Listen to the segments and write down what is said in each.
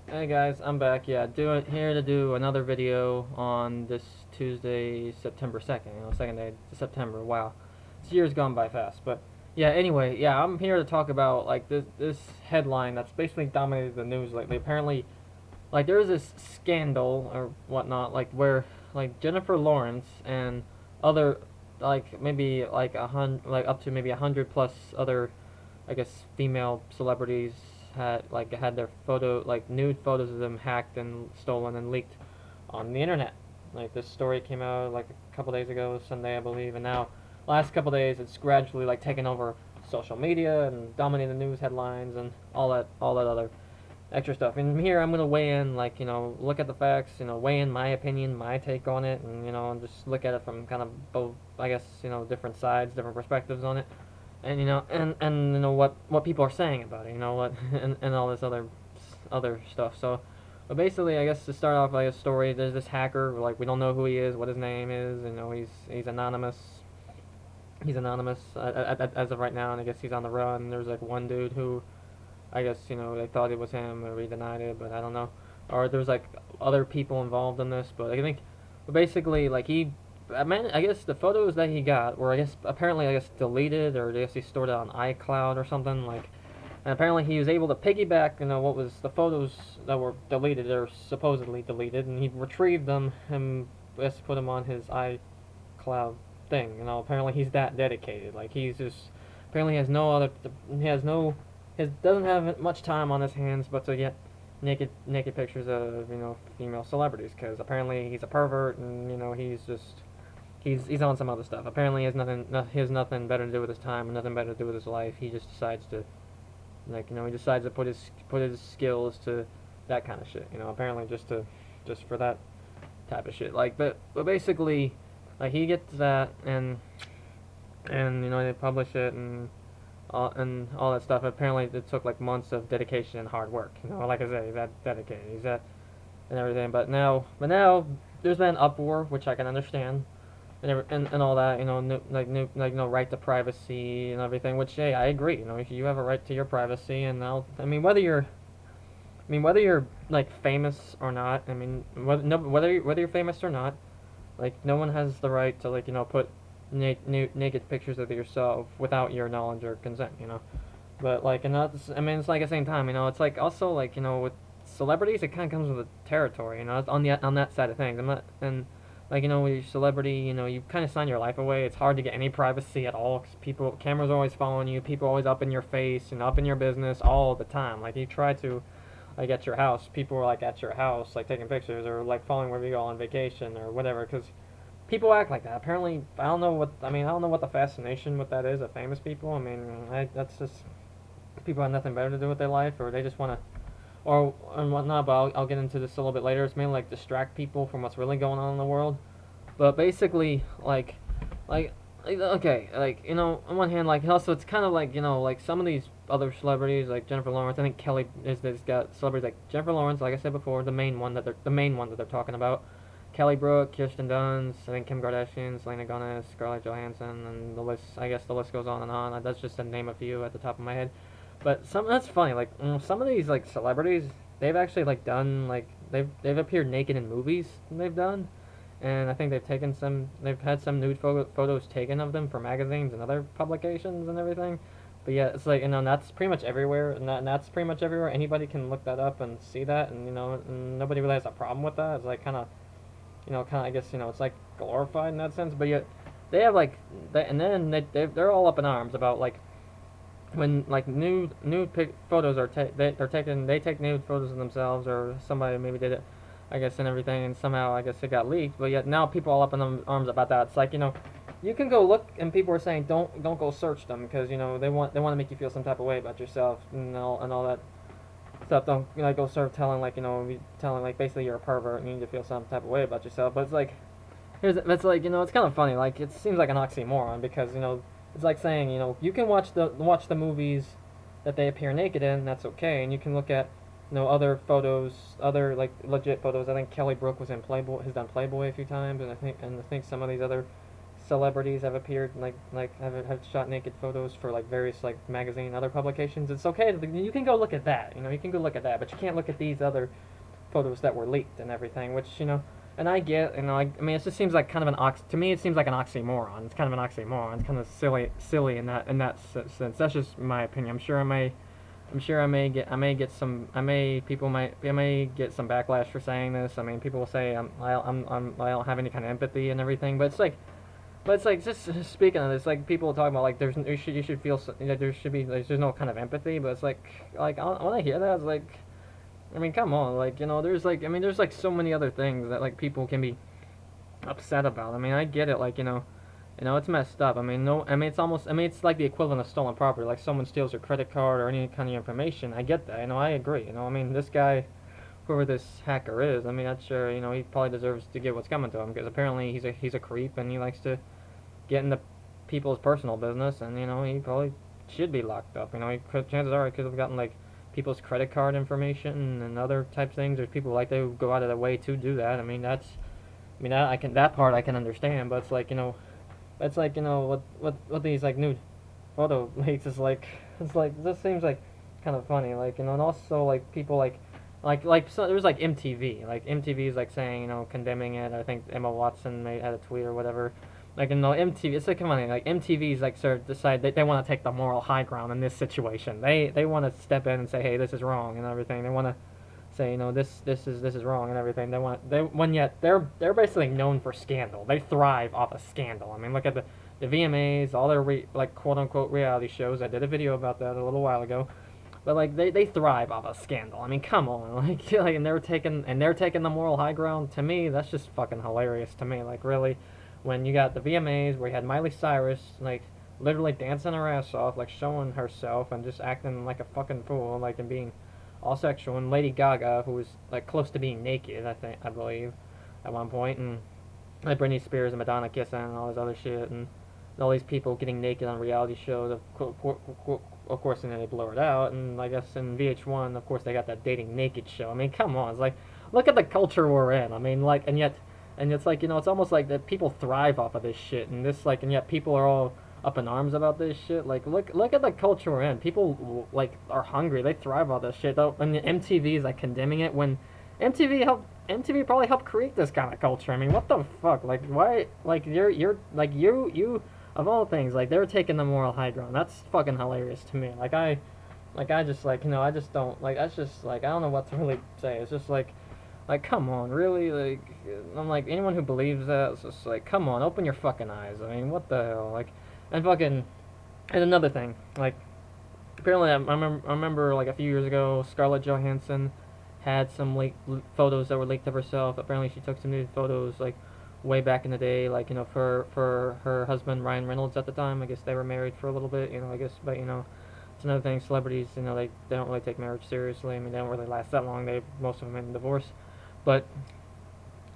Hey guys, I'm back. Yeah, here to do another video on this Tuesday, September 2nd. Second day of September. Wow, this year's gone by fast. But yeah, anyway, yeah, I'm here to talk about like this headline that's basically dominated the news lately. Apparently, like there was this scandal or whatnot, like where like Jennifer Lawrence and other like maybe like up to maybe 100 plus other I guess female celebrities had their nude photos of them hacked and stolen and leaked on the internet. Like this story came out like a couple days ago, Sunday I believe, and now last couple days it's gradually like taken over social media and dominating the news headlines and all that other extra stuff. And here I'm gonna weigh in, like look at the facts, weigh in my opinion, my take on it, and just look at it from kind of both, I guess, different sides, different perspectives on it, and what people are saying about it, what and all this other stuff. So, but basically, I guess to start off like a story, there's this hacker, like we don't know who he is, what his name is, he's anonymous. He's anonymous as of right now, and I guess he's on the run. There's like one dude who I guess they thought it was him, or he denied it, but I don't know. Or there's like other people involved in this, but I think, but basically, like I guess the photos that he got were, I guess, apparently, I guess, deleted, or I guess he stored it on iCloud or something, like, and apparently he was able to piggyback, what was the photos that were deleted, or supposedly deleted, and he retrieved them and, I guess, put them on his iCloud thing, apparently he's that dedicated, like, he's just, apparently he has no he doesn't have much time on his hands but to get naked pictures of female celebrities, because apparently he's a pervert, and he's just he's on some other stuff. Apparently he has nothing better to do with his time and nothing better to do with his life. He just decides to he decides to put his skills to that kind of shit. Apparently just for that type of shit. Like but basically, like, he gets that, and they publish it and all that stuff. Apparently, it took like months of dedication and hard work. Like I said, he's that dedicated. He's that and everything. But now there's been an uproar, which I can understand, and all that. Right to privacy and everything. Which, hey, I agree. If you have a right to your privacy, and whether you're like famous or not. Whether you're famous or not, like no one has the right to put naked pictures of yourself without your knowledge or consent. But like, and that's, it's like at the same time, it's like also like with celebrities, it kind of comes with the territory. It's on that side of things. And like with your celebrity, you kind of sign your life away. It's hard to get any privacy at all, because cameras are always following you. People are always up in your face and up in your business all the time. Like you try to like at your house, people are like at your house, like taking pictures or like following wherever you go on vacation or whatever, because people act like that. Apparently, I don't know what the fascination with that is of famous people. That's just people have nothing better to do with their life, or they just want to, or and whatnot. But I'll get into this a little bit later. It's mainly like distract people from what's really going on in the world. But basically, okay, on one hand, like also it's kind of like like some of these other celebrities, like Jennifer Lawrence. I think Kelly is this got celebrities like Jennifer Lawrence, like I said before, the main one that they're talking about. Kelly Brook, Kirsten Dunst, I think Kim Kardashian, Selena Gomez, Scarlett Johansson, and the list. I guess the list goes on and on. That's just to name a few at the top of my head. But that's funny. Like some of these like celebrities, they've actually like done like they've appeared naked in movies they've done, and I think they've had some nude photos taken of them for magazines and other publications and everything. But yeah, it's like that's pretty much everywhere, and that's pretty much everywhere. Anybody can look that up and see that, and and nobody really has a problem with that. It's like I guess it's like glorified in that sense. But yet they have like and then they're all up in arms about like when like photos are they take nude photos of themselves, or somebody maybe did it, I guess, and everything, and somehow I guess it got leaked. But yet now people are all up in arms about that. It's like you can go look, and people are saying don't go search them, because they want to make you feel some type of way about yourself and all that stuff. Don't go start telling telling like basically you're a pervert and you need to feel some type of way about yourself. But it's like it's like it's kind of funny. Like it seems like an oxymoron, because it's like saying you can watch the movies that they appear naked in. That's okay, and you can look at other photos, other like legit photos. I think Kelly Brook was in Playboy, has done Playboy a few times, and I think some of these other celebrities have appeared have shot naked photos for like various like magazine and other publications. It's okay. You can go look at that. You can go look at that, but you can't look at these other photos that were leaked and everything. Which and I get. I mean, it just seems like kind of to me. It seems like an oxymoron. It's kind of an oxymoron. It's kind of silly in that sense. That's just my opinion. I'm sure I may get some I may people might I may get some backlash for saying this. I mean, people will say I don't have any kind of empathy and everything, but it's like just speaking of this, like people talk about like you should feel there should be like, there's no kind of empathy, but it's like when I hear that, it's like I mean come on, like there's like I mean there's like so many other things that like people can be upset about. I mean I get it, like it's messed up. I mean, no, I mean, it's almost, I mean, it's like the equivalent of stolen property. Like someone steals your credit card or any kind of information. I get that. I agree. I mean, this guy, whoever this hacker is, I mean, that's sure, he probably deserves to get what's coming to him because apparently he's a creep and he likes to get into people's personal business and he probably should be locked up. Chances are he could have gotten like people's credit card information and other types of things. There's people like they go out of their way to do that. I mean, that part I can understand, but it's like it's like what these like nude photo leaks is like. It's like this seems like kind of funny, like and also like people so there was like MTV is like saying condemning it. I think Emma Watson had a tweet or whatever. Like MTV, it's like funny. Like MTV's like sort of decide they want to take the moral high ground in this situation. They want to step in and say, hey, this is wrong and everything. They want to say this is wrong and everything. Yet they're basically known for scandal. They thrive off of scandal. I mean, look at the VMAs, all their like quote unquote reality shows. I did a video about that a little while ago, but like they thrive off of scandal. I mean, come on, like and they're taking the moral high ground. To me, that's just fucking hilarious to me. Like really, when you got the VMAs where you had Miley Cyrus like literally dancing her ass off, like showing herself and just acting like a fucking fool, like and being all sexual, and Lady Gaga, who was like close to being naked, I believe, at one point, and like Britney Spears and Madonna kissing and all this other shit, and all these people getting naked on reality shows. Of course, and then they blur it out, and I guess in VH1, of course, they got that dating naked show. I mean, come on, it's like look at the culture we're in. I mean, like, and it's like it's almost like that people thrive off of this shit, and yet people are all up in arms about this shit. Like, look at the culture we're in. People like are hungry. They thrive on this shit. Though, and the MTV is like condemning it when MTV probably helped create this kind of culture. I mean, what the fuck? Like, why? Like, you're like you of all things, like they're taking the moral high ground. That's fucking hilarious to me. I just I just don't like. That's just like I don't know what to really say. It's just like come on, really? Like I'm like anyone who believes that, it's just like come on, open your fucking eyes. I mean, what the hell? Like. And fucking, and another thing, like, apparently I remember like a few years ago, Scarlett Johansson had some photos that were leaked of herself. Apparently she took some nude photos, like, way back in the day, like, for her husband, Ryan Reynolds, at the time. I guess they were married for a little bit, I guess, but, it's another thing, celebrities, they don't really take marriage seriously. I mean, they don't really last that long. Most of them end in divorce. But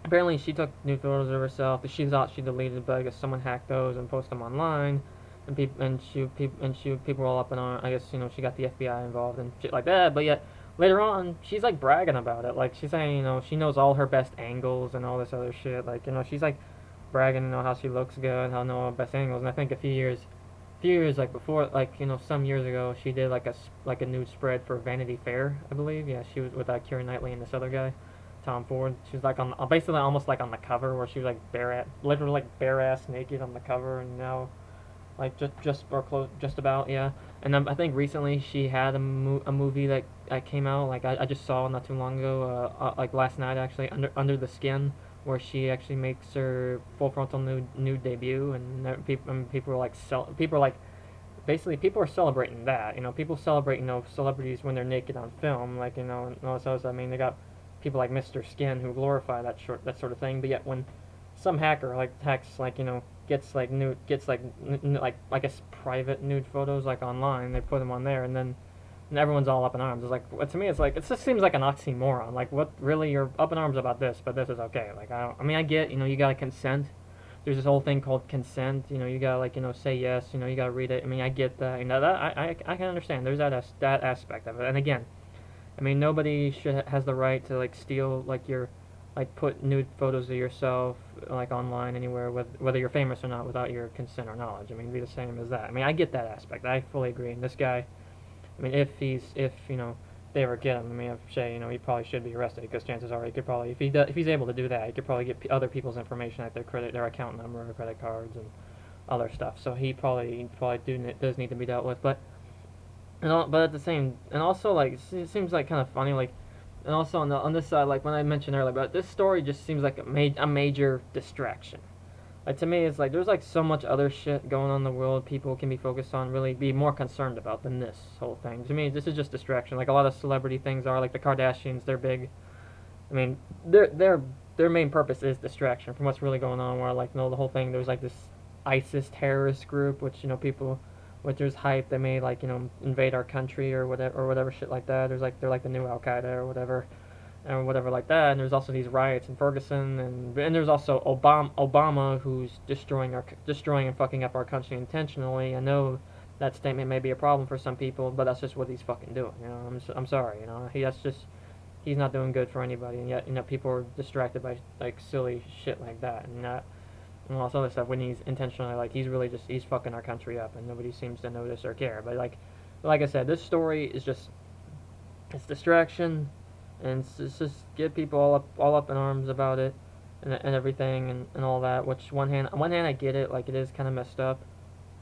apparently she took nude photos of herself. She thought she deleted, but I guess someone hacked those and posted them online. And people were all up in arms. I guess she got the FBI involved and shit like that. But yet later on, she's like bragging about it. Like she's saying she knows all her best angles and all this other shit. Like she's like bragging how she looks good, how know her best angles. And I think a few years like before, like some years ago, she did like a nude spread for Vanity Fair, I believe. Yeah, she was with Keira Knightley and this other guy. Tom Ford. She was like on basically almost like on the cover where she was like literally like bare ass naked on the cover, and now like just or close just about, yeah. And I think recently she had a movie that came out, like I just saw not too long ago, like last night actually, Under the Skin, where she actually makes her full frontal nude debut, and people are like basically people are celebrating that. People celebrate celebrities when they're naked on film, like and also I mean they got people like Mr. Skin who glorify that sort of thing, but yet when some hacker like hacks gets I guess private nude photos like online, they put them on there, and then everyone's all up in arms. It's like to me, it's like it just seems like an oxymoron. Like what really you're up in arms about this, but this is okay. Like I mean I get you gotta consent. There's this whole thing called consent. You gotta say yes. You gotta read it. I mean I get that. That I can understand. There's that aspect of it. And again, I mean, nobody has the right to steal your like put nude photos of yourself like online anywhere, whether you're famous or not, without your consent or knowledge. I mean, it'd be the same as that. I mean, I get that aspect. I fully agree. And this guy, I mean, if they ever get him, I mean, I'd say he probably should be arrested, because chances are he could probably, if he's able to do that, he could probably get other people's information, like their account number or credit cards and other stuff. So he probably does need to be dealt with. But at the same, and also like it seems like kind of funny, like, and also on this side, like when I mentioned earlier, but this story just seems like a major distraction. Like, to me, it's like there's like so much other shit going on in the world people can be focused on, really be more concerned about than this whole thing. To me, this is just distraction. Like a lot of celebrity things are, like the Kardashians, they're big. I mean, their main purpose is distraction from what's really going on. Where, like, the whole thing, there's like this ISIS terrorist group, which people, which there's hype they may, like, invade our country or whatever shit like that. There's like, they're like the new Al Qaeda or whatever like that. And there's also these riots in Ferguson, and there's also Obama, who's destroying and fucking up our country intentionally. I know that statement may be a problem for some people, but that's just what he's fucking doing. I'm sorry. He's not doing good for anybody, and yet people are distracted by like silly shit like that, and all this other stuff, when he's intentionally, like, he's fucking our country up, and nobody seems to notice or care. But like I said, this story is just, it's distraction, and it's just get people all up in arms about it, and everything, and all that. Which, on one hand I get it, like, it is kind of messed up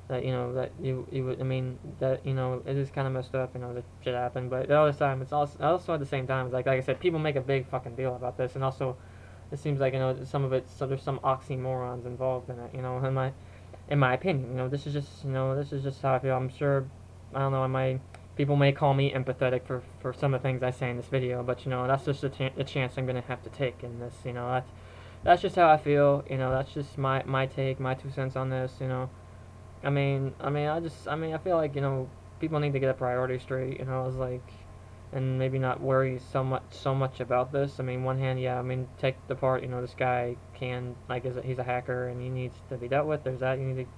that that you would, I mean, that it is kind of messed up, that shit happened. But at the other time, it's also at the same time, it's like I said, people make a big fucking deal about this, and also it seems like some of it, so there's some oxymorons involved in it, in my opinion. This is just how I feel. I'm sure, I don't know, people may call me empathetic for some of the things I say in this video, but that's just a chance I'm gonna have to take in this. That's just how I feel. That's just my take, my 2 cents on this. I feel like, people need to get a priority straight. It's like, and maybe not worry so much about this. I mean, one hand, yeah, I mean, take the part, this guy can, like, he's a hacker and he needs to be dealt with. There's that. You need to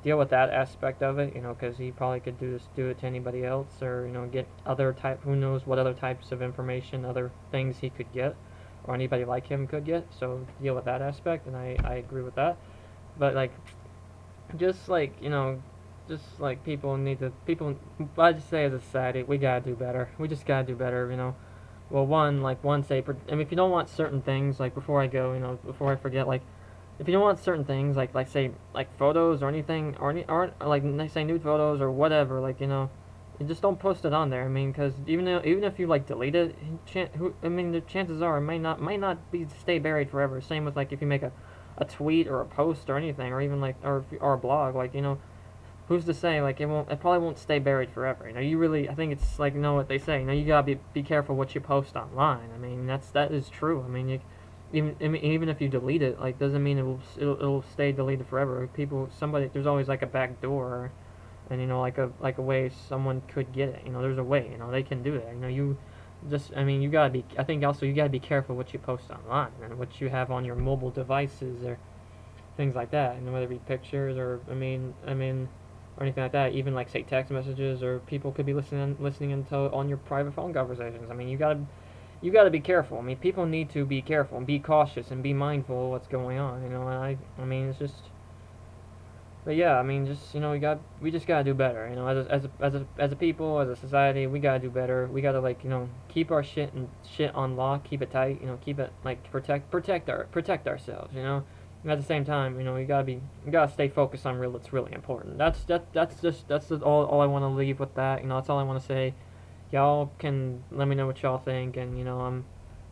deal with that aspect of it, because he probably could do it to anybody else, or get who knows what other types of information, other things he could get, or anybody like him could get. So deal with that aspect, and I agree with that. But like, just like, I just say, as a society, we gotta do better. We just gotta do better. Well, say, I mean, if you don't want certain things, like, before I go, before I forget, like, if you don't want certain things, like say, like photos or anything, or like, say, nude photos or whatever, like, you just don't post it on there. I mean, because even if you, like, delete it, the chances are it might not be stay buried forever. Same with, like, if you make a tweet or a post or anything, or even like, or a blog, like, who's to say, like, it probably won't stay buried forever. I think it's like, what they say, you gotta be careful what you post online. I mean, that is true. I mean, even if you delete it, like, doesn't mean it'll stay deleted forever. There's always, like, a back door, and like a way someone could get it. There's a way. They can do that. You gotta be. I think also you gotta be careful what you post online and what you have on your mobile devices or things like that. Whether it be pictures or or anything like that. Even, like, say, text messages, or people could be listening into on your private phone conversations. I mean, you gotta be careful. I mean, people need to be careful and be cautious and be mindful of what's going on. And I mean, it's just. But yeah, I mean, just, we just gotta do better. As a people, as a society, we gotta do better. We gotta, like, keep our shit on lock, keep it tight. Keep it, like, protect ourselves. And at the same time, you gotta stay focused on what's really important. That's all I want to leave with that. That's all I want to say. Y'all can let me know what y'all think, and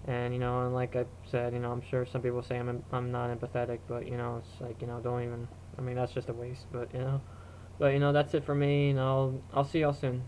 and like I said, I'm sure some people say I'm not empathetic, but it's like, don't even. I mean, that's just a waste. But that's it for me, and I'll see y'all soon.